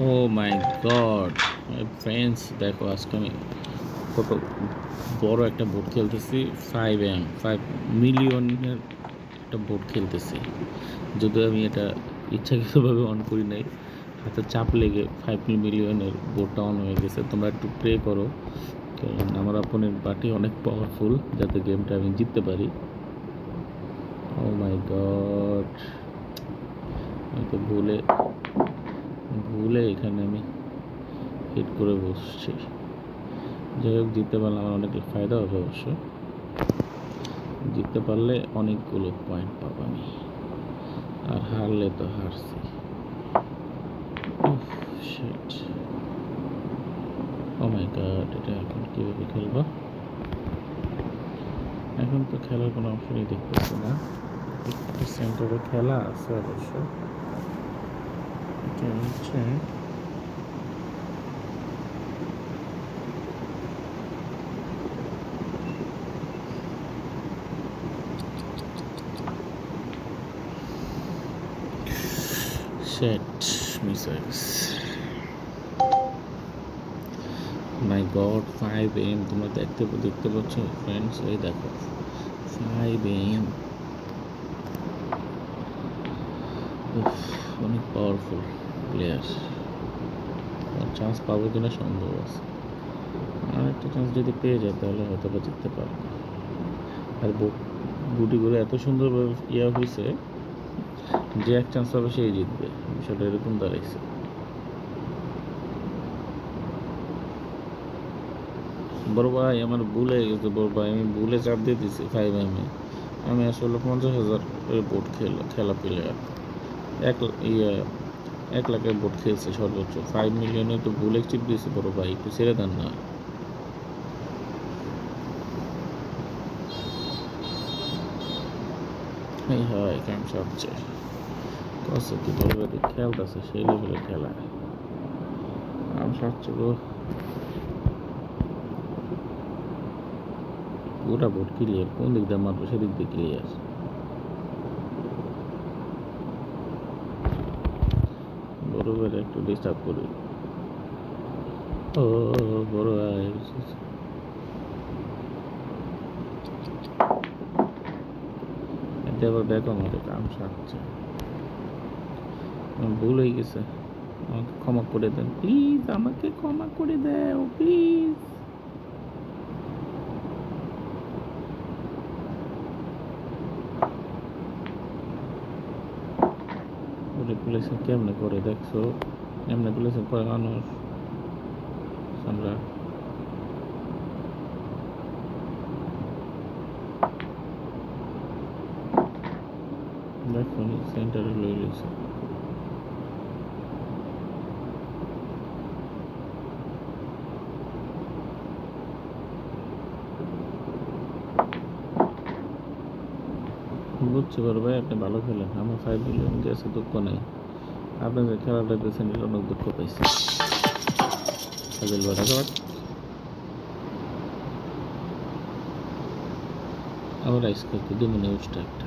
ও মাই god friends, দেখো আজকে আমি কত বড় একটা বোর্ড খেলতেছি। 5 মিলিয়নের একটা বোর্ড খেলতেছি। যদিও আমি এটা ইচ্ছাকৃতভাবে অন করি নাই, হাতে চাপ লেগে 5 মিলিয়নের বোর্ডটা অন হয়ে গেছে। তোমরা একটু প্রে করো, কারণ আমার অপোনেন্ট পার্টি অনেক পাওয়ারফুল, যাতে গেমটা আমি জিততে পারি। ও মাই গড, আমি তো ভুলে ভুলে এখানে আমি হিট করে বসছি। যাই হোক, জিততে পারলে আমার অনেক ফায়দা হবে অবশ্য। জিততে পারলে অনেকগুলো পয়েন্ট পাবো আমি, আর হারলে তো হারছি। শিট, ও মাই গড, এটা এখন কীভাবে খেলবো? এখন তো খেলার কোনো অপশনই দেখতেছি না। একটু সেন্টারে খেলা আছে অবশ্য। এটা হচ্ছে set missiles. My god, 5 AM! তোমরা দেখতে পাচ্ছ ফ্রেন্ডস? এই দেখো, 5 AM! অনেক পাওয়ারফুল প্লেয়ার। চান্স পাবো কিনা সন্দেহ আছে। আর একটা চান্স যদি পেয়ে যায় তাহলে হয়তো বা জিততে পারবো। আর গুটিগুলো এত সুন্দরভাবে হয়েছে যে এক চান্স পাবে সেই জিতবে, বিষয়টা এরকম দাঁড়াইছে। বড় ভাই, আমার ভুলে গেছে বড় ভাই, আমি ভুলে চাপ দিয়ে দিছি 5 AM। আমি আসলে 50,000 বোর্ড খেলা প্লেয়ার। এক ইয়ে 1 লাখের বোর্ড খেলছে সর্বোচ্চ। 5 মিলিয়নে তো ভুলে চিপ দিয়েছে বড় ভাই, একটু ছেড়ে দেন না। এই হয় কাম সবচেয়ে কষ্ট কি বড় ভাই খেলতেছে সেই লেভেলের খেলা। কাম সবচেয়ে পুরা বোর্ড ক্লিয়ার, কোন দিক দিয়ে মারবো সেদিক দিয়ে ক্লিয়ার। বড় ভাই একটু ডিস্টার্ব করি। ও বড় ভাই, এতে আবার ব্যাক আমাদের কাম সারছে। ভুল হয়ে গেছে, আমাকে ক্ষমা করে দেন প্লিজ, আমাকে ক্ষমা করে দাও প্লিজ। রিপ্লেসিং কেমনে করে দেখছো? এমনি রিপ্লেসিং করে মানুষ আমরা। দেখো সেন্টারে লই লইছে। বুঝছি বড় ভাই, আপনি ভালো খেলেন, আমার 5 মিলিয়ন গেছে, দুঃখ নেই। আপনি যে খেলাটা দিয়েছেন এটা অনেক দুঃখ পাইছি। আবার আইস করতে 2 মিনিট একটা